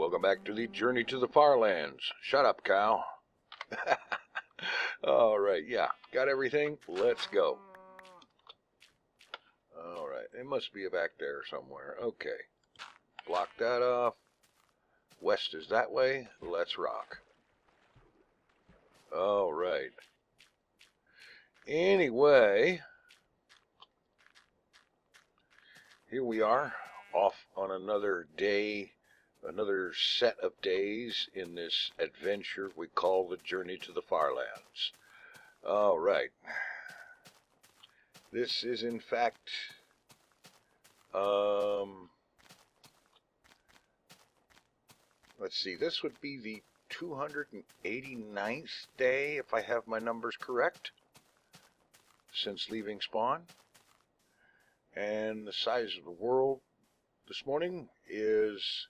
Welcome back to the Journey to the FarLands. Shut up, cow. Alright, yeah. Got everything? Let's go. Alright, it must be back there somewhere. Okay. Block that off. West is that way. Let's rock. Alright. Anyway, here we are, off on another day, another set of days in this adventure we call the Journey to the FarLands. Alright. This is in fact, let's see, this would be the 289th day, if I have my numbers correct, since leaving spawn. And the size of the world this morning is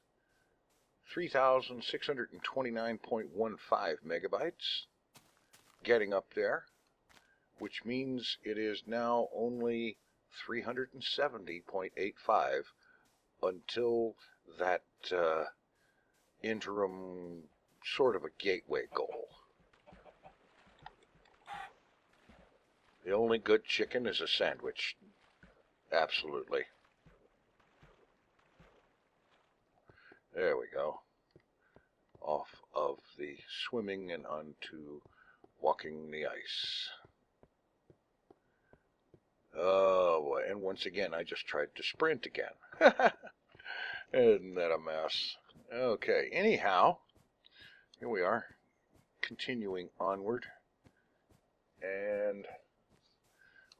3,629.15 megabytes, getting up there, which means it is now only 370.85 until that interim sort of a gateway goal. The only good chicken is a sandwich. Absolutely. There we go. Off of the swimming and onto walking the ice. Oh boy, and once again I just tried to sprint again. Isn't that a mess? Okay, anyhow, here we are, continuing onward. And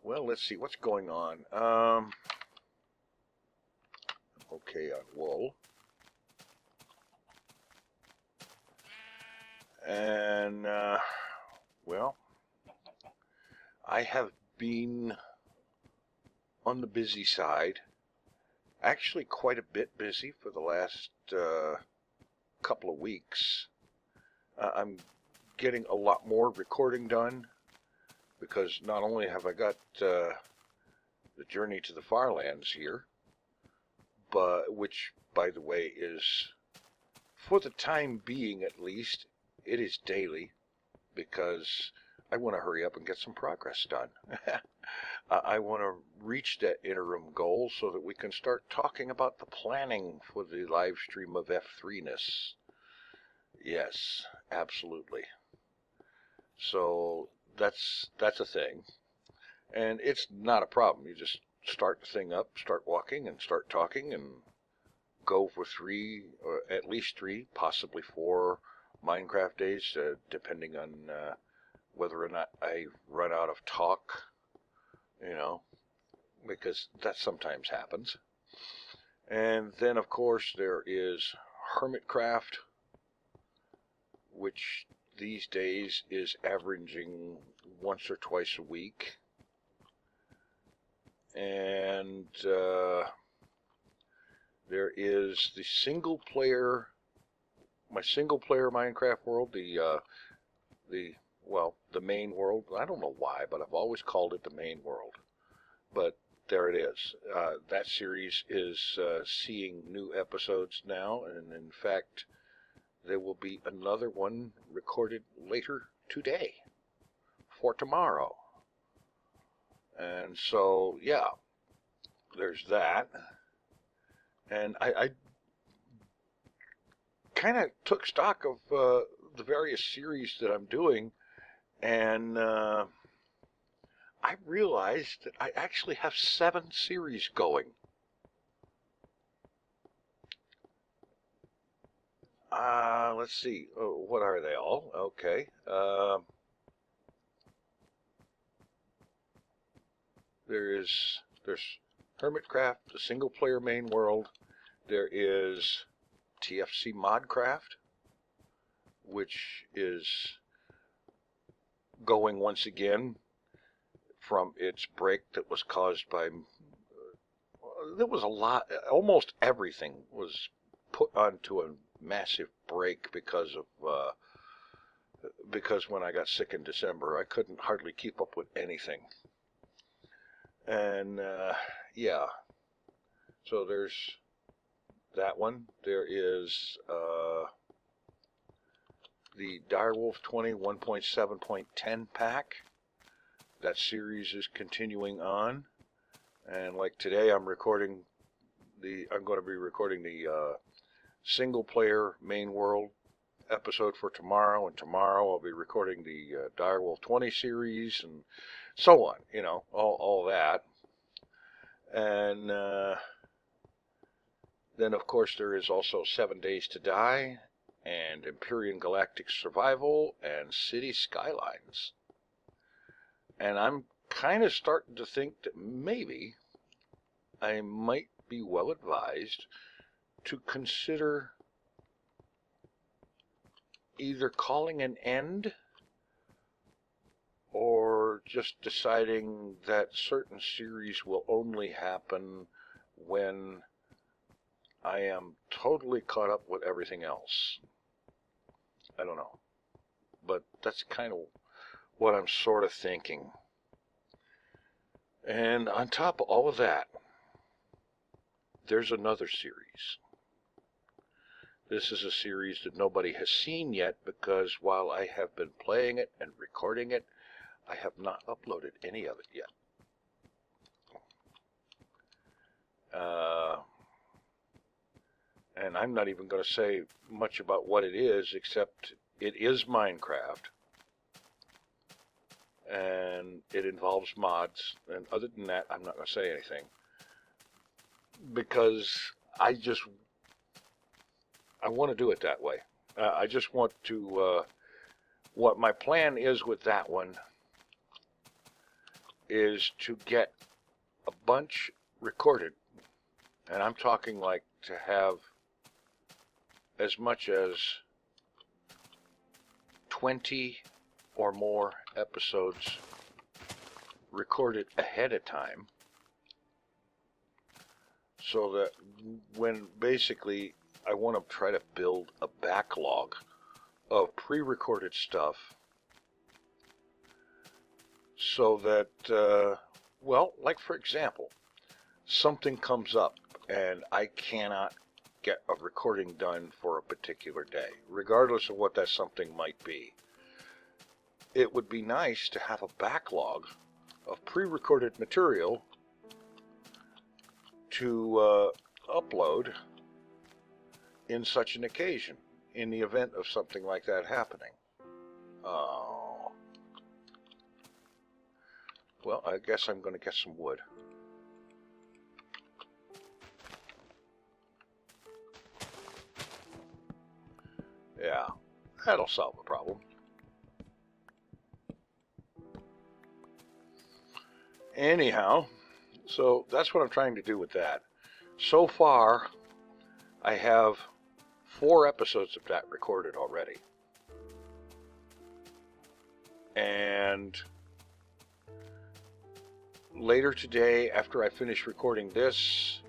well, let's see what's going on. Okay, on wool. And, well, I have been on the busy side. Actually, quite a bit busy for the last couple of weeks. I'm getting a lot more recording done, because not only have I got the Journey to the FarLands here, but which, by the way, is, for the time being at least, it is daily, because I want to hurry up and get some progress done. I want to reach that interim goal so that we can start talking about the planning for the live stream of F3-ness. Yes, absolutely. So that's a thing, and it's not a problem. You just start the thing up, start walking, and start talking, and go for 3, or at least 3, possibly 4 Minecraft days, depending on whether or not I run out of talk, you know, because that sometimes happens. And then, of course, there is Hermitcraft, which these days is averaging once or twice a week. And there is the my single player Minecraft world, the main world. I don't know why, but I've always called it the main world. But there it is. That series is seeing new episodes now, and in fact, there will be another one recorded later today for tomorrow. And so, yeah, there's that. And I kind of took stock of the various series that I'm doing, and I realized that I actually have 7 series going. Let's see. Oh, what are they all? Okay. There's Hermitcraft, the single player main world. There is TFC Modcraft, which is going once again from its break that was caused by, there was a lot, almost everything was put onto a massive break because when I got sick in December, I couldn't hardly keep up with anything. And yeah, so there's that one. There is the Direwolf 20 1.7.10 pack. That series is continuing on, and like today, I'm going to be recording the single player main world episode for tomorrow, and tomorrow I'll be recording the Direwolf 20 series, and so on. You know, all that, and then of course there is also 7 Days to Die, and Empyrean Galactic Survival, and City Skylines. And I'm kind of starting to think that maybe I might be well advised to consider either calling an end or just deciding that certain series will only happen when I am totally caught up with everything else. I don't know. But that's kind of what I'm sort of thinking. And on top of all of that, there's another series. This is a series that nobody has seen yet, because while I have been playing it and recording it, I have not uploaded any of it yet. And I'm not even going to say much about what it is, except it is Minecraft. And it involves mods. And other than that, I'm not going to say anything. Because I want to do it that way. I just want to, what my plan is with that one is to get a bunch recorded. And I'm talking like to have as much as 20 or more episodes recorded ahead of time, so that when basically I want to try to build a backlog of pre-recorded stuff, so that well, like for example, something comes up and I cannot get a recording done for a particular day, regardless of what that something might be. It would be nice to have a backlog of pre-recorded material to upload in such an occasion, in the event of something like that happening. Oh. Well, I guess I'm going to get some wood. Yeah, that'll solve the problem. Anyhow, so that's what I'm trying to do with that. So far, I have 4 episodes of that recorded already. And later today, after I finish recording this,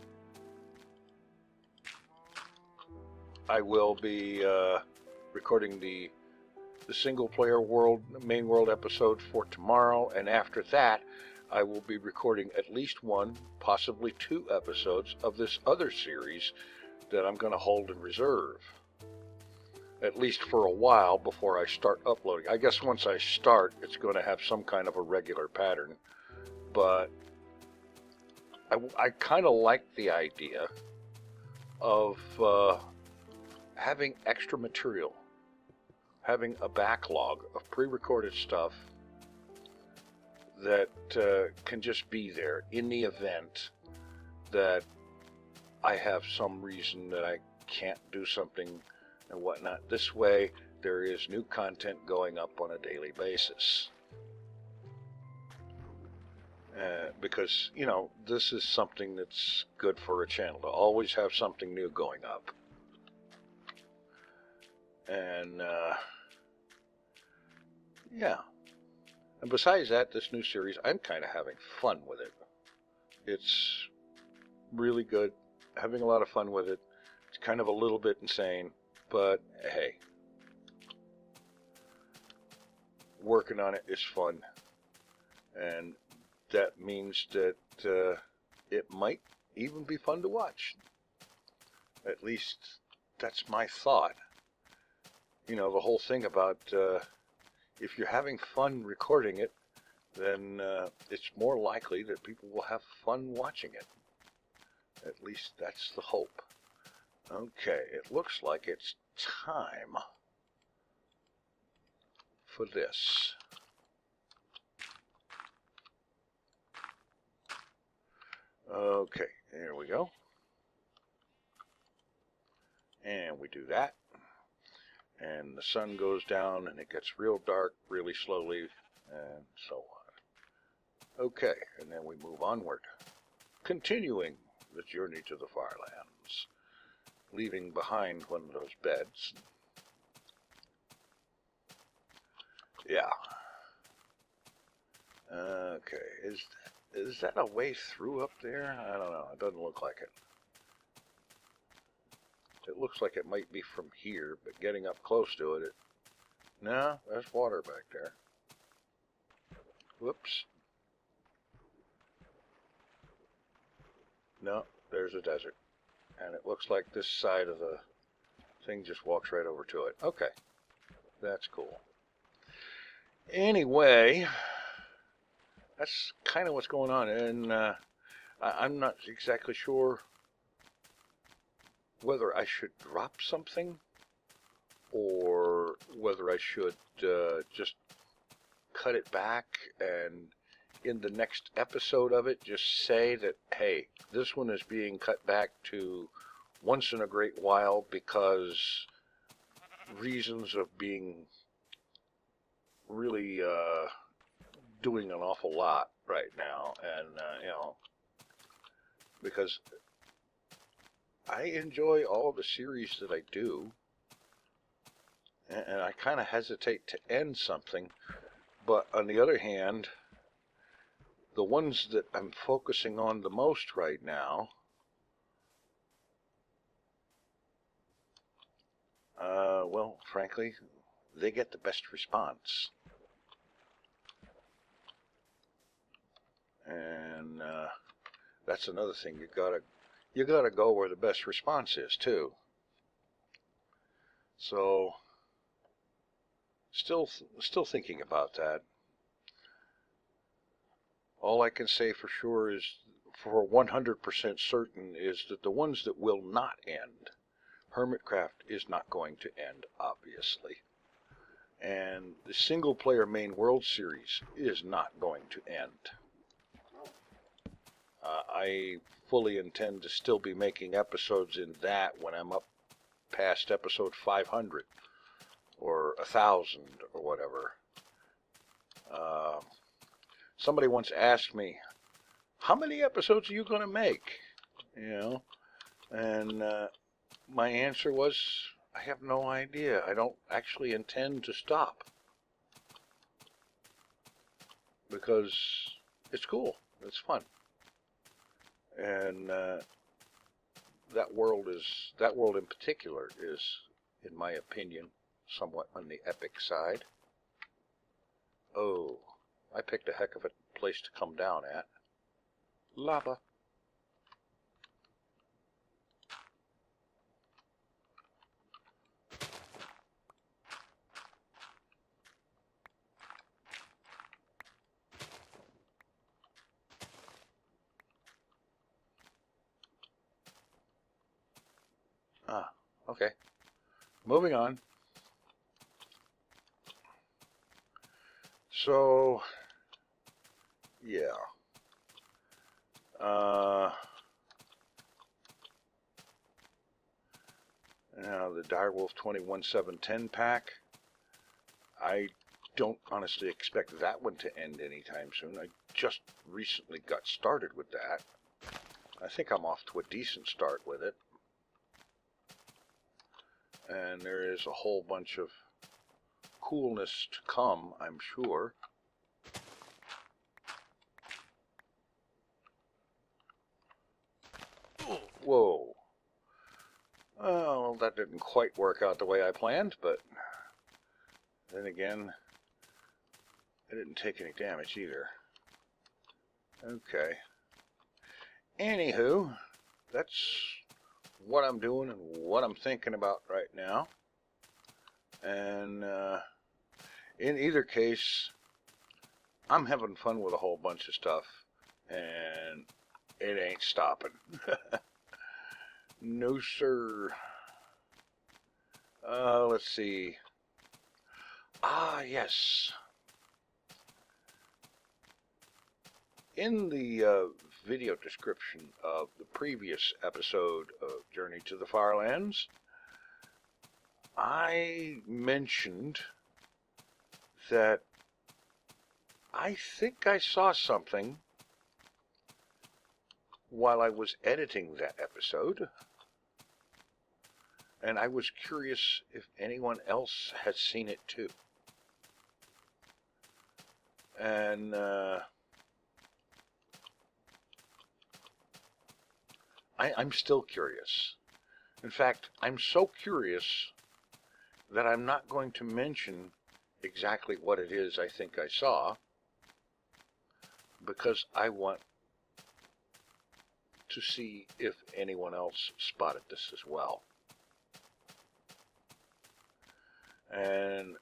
I will be recording the single player main world episode for tomorrow, and after that I will be recording at least 1, possibly 2 episodes of this other series that I'm going to hold in reserve, at least for a while, before I start uploading. I guess once I start, it's going to have some kind of a regular pattern, but I kind of like the idea of having extra material, having a backlog of pre-recorded stuff that can just be there in the event that I have some reason that I can't do something and whatnot. This way, there is new content going up on a daily basis. Because, you know, this is something that's good for a channel, to always have something new going up. And, yeah. And besides that, this new series, I'm kind of having fun with it. It's really good, having a lot of fun with it. It's kind of a little bit insane, but hey, working on it is fun. And that means that it might even be fun to watch. At least that's my thought. You know, the whole thing about if you're having fun recording it, then it's more likely that people will have fun watching it. At least that's the hope. Okay, it looks like it's time for this. Okay, there we go. And we do that. And the sun goes down and it gets real dark really slowly and so on. Okay, and then we move onward, continuing the journey to the FarLands, leaving behind one of those beds. Yeah. Okay, is that a way through up there? I don't know, it doesn't look like it. It looks like it might be from here, but getting up close to it, no, there's water back there. Whoops. No, there's a desert. And it looks like this side of the thing just walks right over to it. Okay, that's cool. Anyway, that's kind of what's going on, and I'm not exactly sure whether I should drop something or whether I should just cut it back and in the next episode of it just say that, hey, this one is being cut back to once in a great while because reasons of being really doing an awful lot right now, and you know, because I enjoy all the series that I do, and I kind of hesitate to end something, but on the other hand, the ones that I'm focusing on the most right now, well, frankly, they get the best response. And that's another thing, you gotta go where the best response is too. So still thinking about that. All I can say for sure is, for 100% certain, is that the ones that will not end, Hermitcraft is not going to end, obviously. And the single player main world series is not going to end. I fully intend to still be making episodes in that when I'm up past episode 500 or 1,000 or whatever. Somebody once asked me, how many episodes are you going to make? You know, and my answer was, I have no idea. I don't actually intend to stop because it's cool. It's fun. And that world in particular is, in my opinion, somewhat on the epic side. Oh, I picked a heck of a place to come down at. Lava. Ah, okay. Moving on. So, yeah. Now the Direwolf 21/7/10 pack. I don't honestly expect that one to end anytime soon. I just recently got started with that. I think I'm off to a decent start with it. And there is a whole bunch of coolness to come, I'm sure. Whoa. Well, that didn't quite work out the way I planned, but then again, I didn't take any damage either. Okay. Anywho, that's what I'm doing and what I'm thinking about right now. And in either case, I'm having fun with a whole bunch of stuff, and it ain't stopping. No, sir. Let's see. Yes. In the video description of the previous episode of Journey to the FarLands, I mentioned that I think I saw something while I was editing that episode, and I was curious if anyone else had seen it too. And I'm still curious. In fact, I'm so curious that I'm not going to mention exactly what it is I think I saw, because I want to see if anyone else spotted this as well. And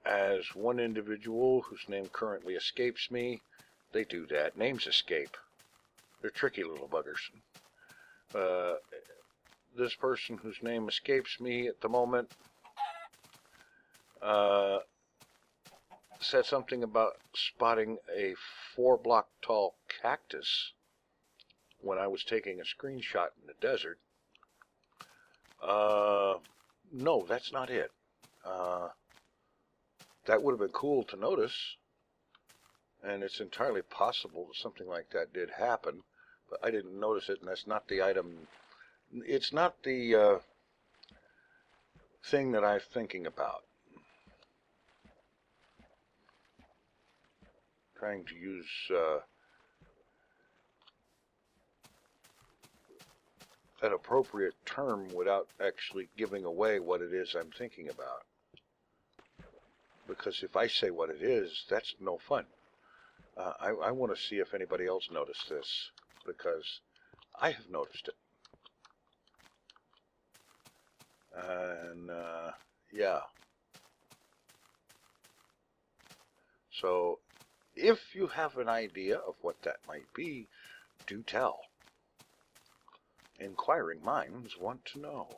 as one individual whose name currently escapes me, they do that. Names escape. They're tricky little buggers. This person whose name escapes me at the moment said something about spotting a 4-block tall cactus when I was taking a screenshot in the desert. No, that's not it. That would have been cool to notice, and it's entirely possible that something like that did happen, but I didn't notice it, and that's not the item. It's not the thing that I'm thinking about. Trying to use an appropriate term without actually giving away what it is I'm thinking about. Because if I say what it is, that's no fun. I want to see if anybody else noticed this, because I have noticed it. And yeah. So if you have an idea of what that might be, do tell. Inquiring minds want to know.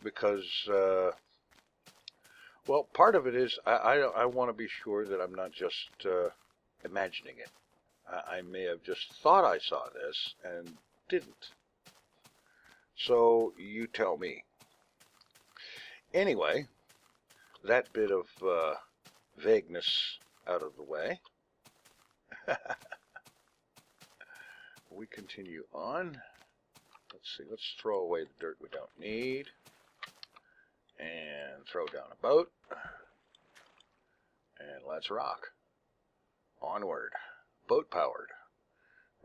Because, well, part of it is I want to be sure that I'm not just imagining it. I may have just thought I saw this and didn't. So you tell me. Anyway, that bit of vagueness out of the way. We continue on. Let's see, let's throw away the dirt we don't need. And throw down a boat. And let's rock. Onward. Boat powered.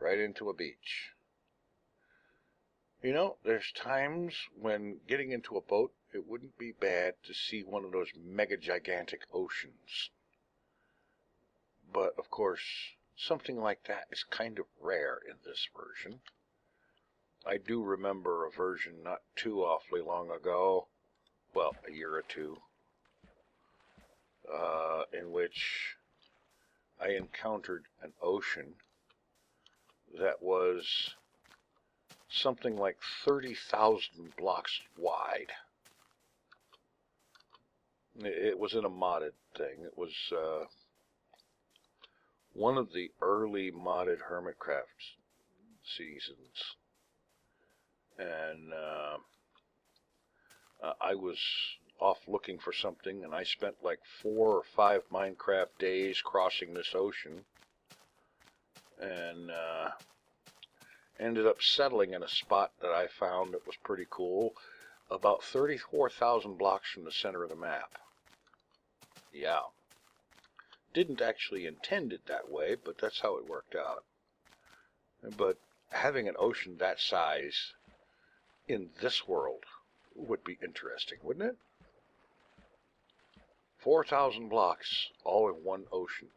Right into a beach. You know, there's times when getting into a boat, it wouldn't be bad to see one of those mega gigantic oceans. But, of course, something like that is kind of rare in this version. I do remember a version not too awfully long ago, well, a year or two, in which I encountered an ocean that was something like 30,000 blocks wide. It was in a modded thing. It was one of the early modded Hermitcraft seasons. And I was off looking for something, and I spent like 4 or 5 Minecraft days crossing this ocean, and ended up settling in a spot that I found that was pretty cool, about 34,000 blocks from the center of the map. Yeah. Didn't actually intend it that way, but that's how it worked out. But having an ocean that size in this world would be interesting, wouldn't it? 4,000 blocks, all in one ocean.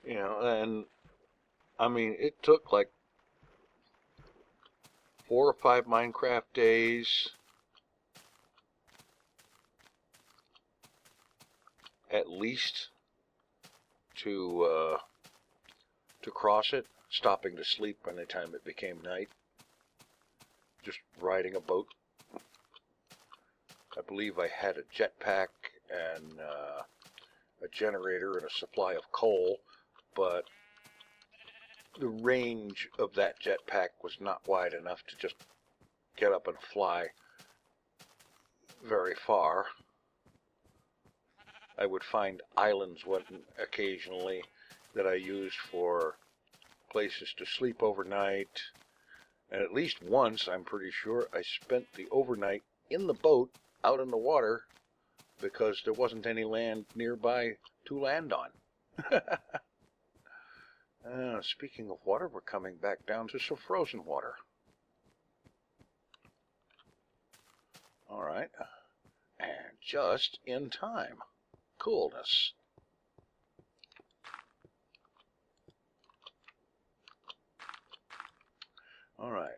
You know, and I mean, it took like 4 or 5 Minecraft days at least to cross it, stopping to sleep by the time it became night. Just riding a boat. I believe I had a jetpack and a generator and a supply of coal, but the range of that jetpack was not wide enough to just get up and fly very far. I would find islands occasionally that I used for places to sleep overnight. And at least once, I'm pretty sure, I spent the overnight in the boat out in the water because there wasn't any land nearby to land on. Speaking of water, we're coming back down to some frozen water. All right. And just in time. Coolness. All right.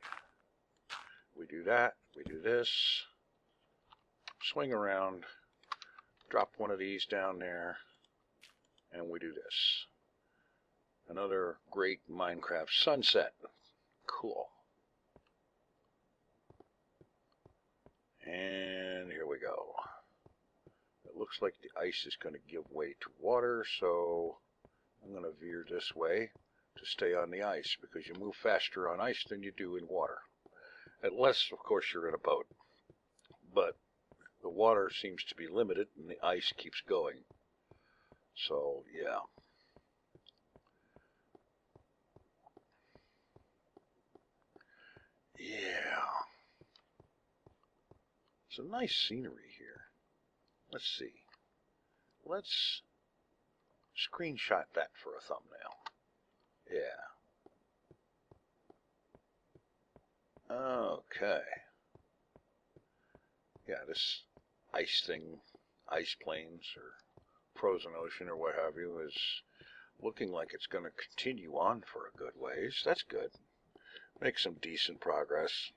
We do that. We do this. Swing around. Drop one of these down there. And we do this. Another great Minecraft sunset. Cool. And here we go. It looks like the ice is going to give way to water, so I'm going to veer this way to stay on the ice, because you move faster on ice than you do in water. Unless, of course, you're in a boat. But the water seems to be limited, and the ice keeps going. So, yeah. Yeah. Some nice scenery here. Let's see. Let's screenshot that for a thumbnail. Yeah. Okay. Yeah, this ice thing, ice plains or frozen ocean or what have you, is looking like it's going to continue on for a good ways. That's good. Make some decent progress.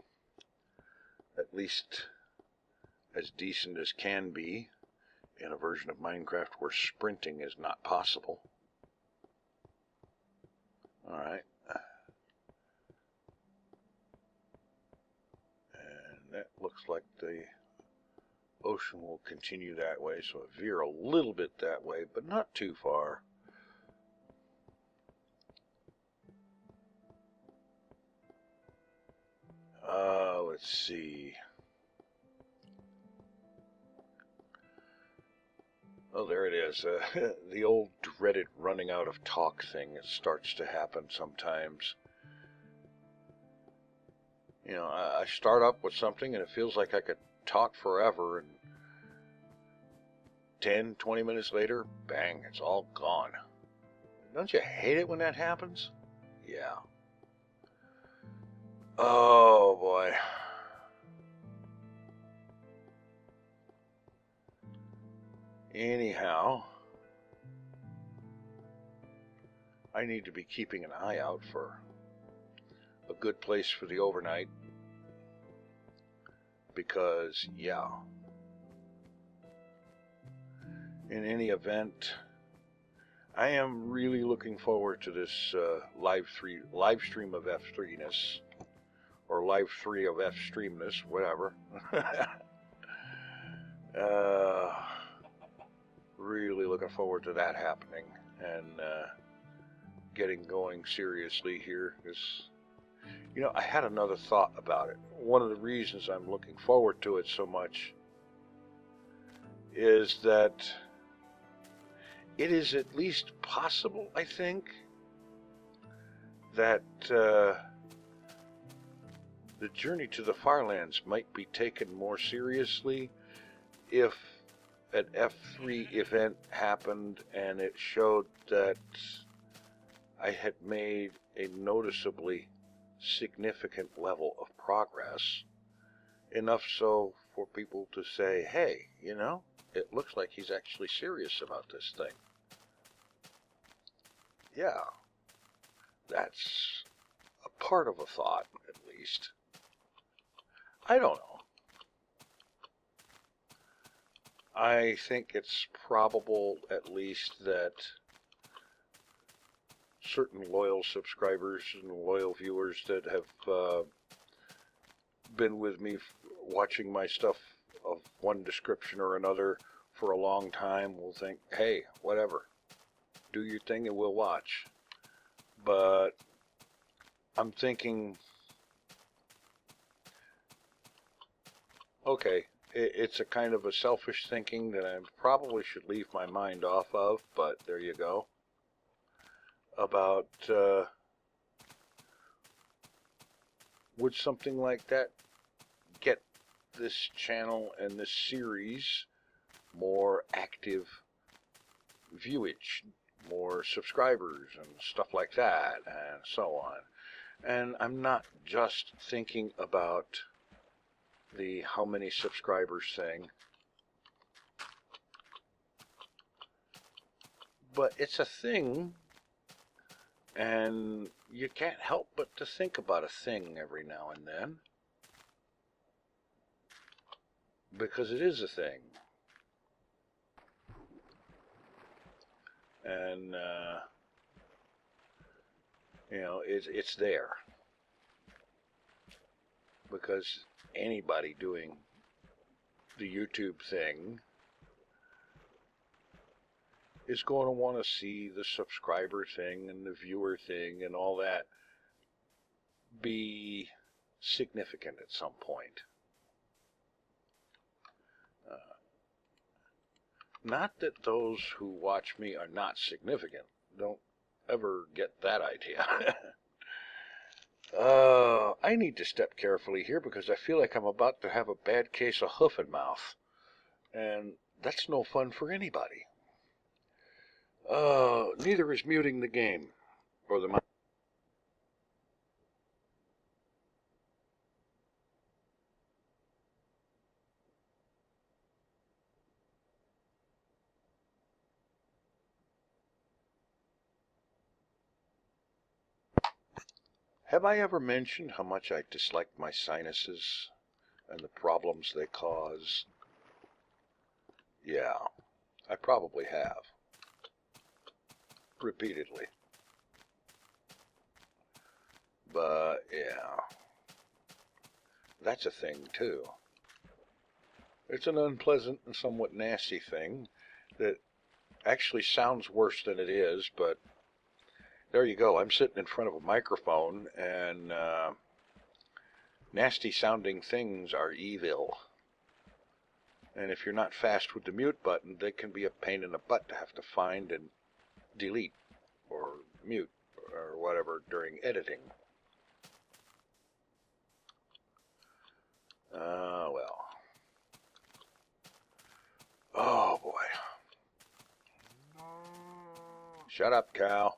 At least as decent as can be in a version of Minecraft where sprinting is not possible. Alright. And that looks like the ocean will continue that way, so I veer a little bit that way, but not too far. Let's see. Oh, there it is. The old dreaded running out of talk thing. It starts to happen sometimes. You know, I start up with something and it feels like I could talk forever, and 10, 20 minutes later, bang, it's all gone. Don't you hate it when that happens? Yeah. Oh, boy. Anyhow, I need to be keeping an eye out for a good place for the overnight, because, yeah, in any event, I am really looking forward to this live stream of F3ness, or live 3 of F-streamness, whatever. Really looking forward to that happening and getting going seriously here. Because, you know, I had another thought about it. One of the reasons I'm looking forward to it so much is that it is at least possible, I think, that the Journey to the FarLands might be taken more seriously if an F3 event happened and it showed that I had made a noticeably significant level of progress, enough so for people to say, hey, you know, it looks like he's actually serious about this thing. Yeah, that's a part of a thought, at least. I don't know. I think it's probable, at least, that certain loyal subscribers and loyal viewers that have been with me watching my stuff of one description or another for a long time will think, hey, whatever, do your thing and we'll watch. But I'm thinking, okay, it's a kind of a selfish thinking that I probably should leave my mind off of, but there you go. About would something like that get this channel and this series more active viewage, more subscribers and stuff like that, and so on. And I'm not just thinking about the how many subscribers thing, but it's a thing, and you can't help but to think about a thing every now and then, because it is a thing. And you know, it's there, because anybody doing the YouTube thing is going to want to see the subscriber thing and the viewer thing and all that be significant at some point. Not that those who watch me are not significant. Don't ever get that idea. I need to step carefully here because I feel like I'm about to have a bad case of hoof and mouth. And that's no fun for anybody. Neither is muting the game or the mic. Have I ever mentioned how much I dislike my sinuses and the problems they cause? Yeah, I probably have. Repeatedly. But, yeah, that's a thing, too. It's an unpleasant and somewhat nasty thing that actually sounds worse than it is, but there you go. I'm sitting in front of a microphone, and nasty sounding things are evil. And if you're not fast with the mute button, they can be a pain in the butt to have to find and delete or mute or whatever during editing. Well. Oh, boy. Shut up, cow.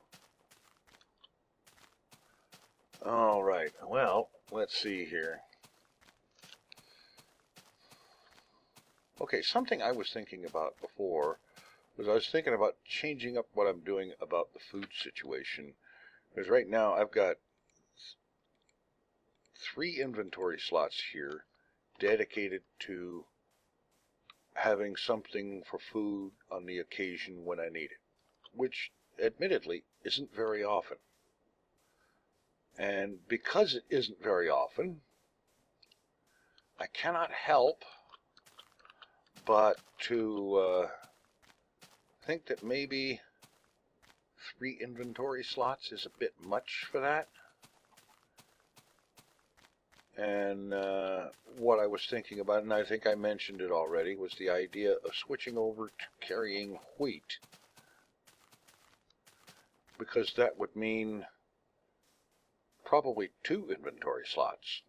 All right. Well, let's see here. Okay, something I was thinking about before was I was thinking about changing up what I'm doing about the food situation. Because right now I've got 3 inventory slots here dedicated to having something for food on the occasion when I need it, which admittedly isn't very often. And because it isn't very often, I cannot help but to think that maybe 3 inventory slots is a bit much for that. And what I was thinking about, and I think I mentioned it already, was the idea of switching over to carrying wheat. Because that would mean probably 2 inventory slots.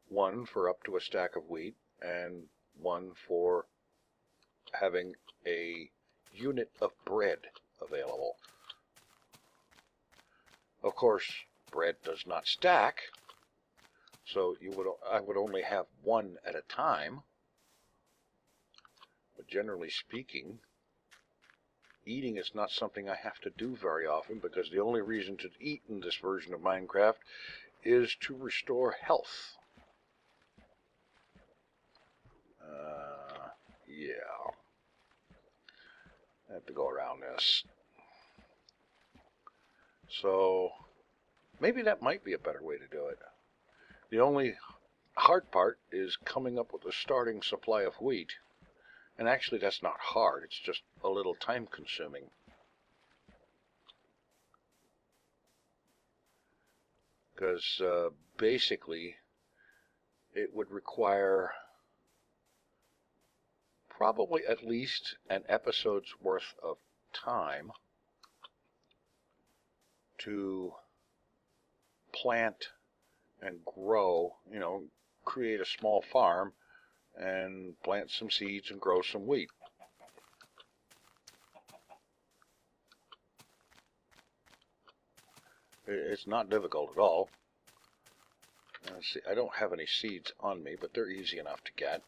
One for up to a stack of wheat, and one for having a unit of bread available. Of course, bread does not stack, so I would only have one at a time. But generally speaking, eating is not something I have to do very often, because the only reason to eat in this version of Minecraft is to restore health. Yeah. I have to go around this. So maybe that might be a better way to do it. The only hard part is coming up with a starting supply of wheat. And actually that's not hard, it's just a little time consuming. Because basically it would require probably at least an episode's worth of time to plant and grow, create a small farm and plant some seeds and grow some wheat. It's not difficult at all. See, I don't have any seeds on me, but they're easy enough to get.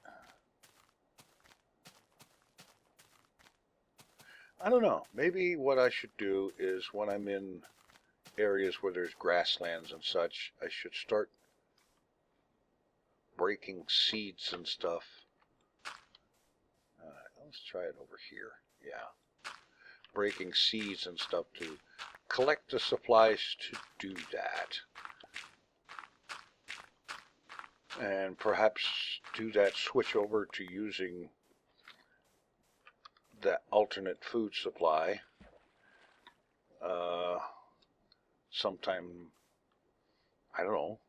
I don't know. Maybe what I should do is when I'm in areas where there's grasslands and such, I should start breaking seeds and stuff. Let's try it over here. Yeah. Breaking seeds and stuff to collect the supplies to do that. And perhaps do that switch over to using that alternate food supply sometime. I don't know,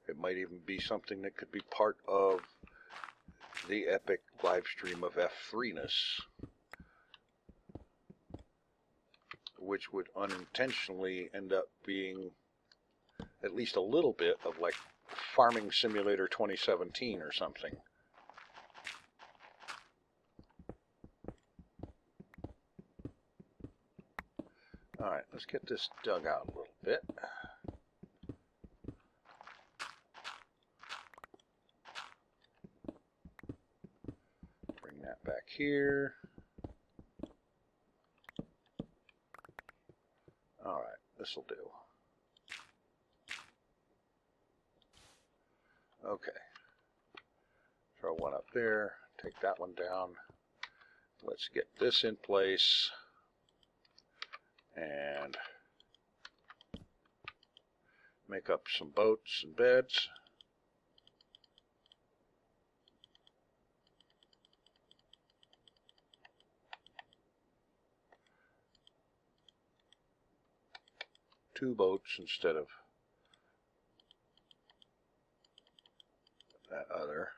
it might even be something that could be part of the epic live stream of F3ness, which would unintentionally end up being at least a little bit of like Farming Simulator 2017 or something. Alright, let's get this dug out a little bit. Bring that back here. Alright, this'll do. Okay. Throw one up there, take that one down. Let's get this in place. And make up some boats and beds. Two boats instead of that other.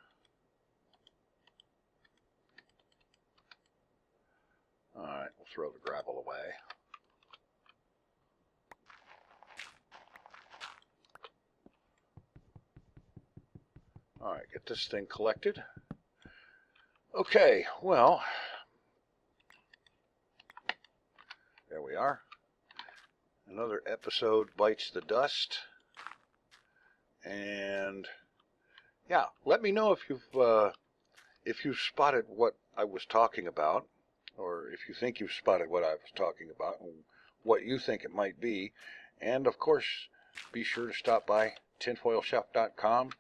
Alright, we'll throw the gravel away. Alright, get this thing collected. Okay, well, there we are. Another episode bites the dust. And yeah, let me know if you've spotted what I was talking about, or if you think you've spotted what I was talking about, and what you think it might be. And of course, be sure to stop by TinFoilChef.com.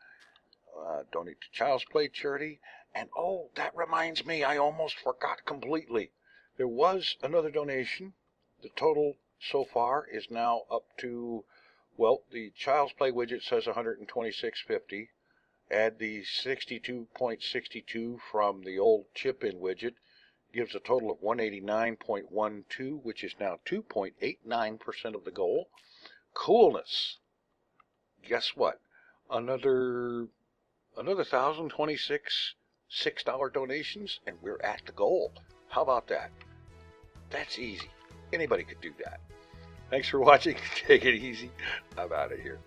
Donate to Child's Play charity. And oh, that reminds me, I almost forgot completely. There was another donation. The total so far is now up to, well, the Child's Play widget says $126.50. Add the 62.62 from the old chip-in widget, gives a total of $189.12, which is now 2.89% of the goal. Coolness. Guess what? Another 1,026 $6 donations, and we're at the goal. How about that? That's easy. Anybody could do that. Thanks for watching. Take it easy. I'm out of here.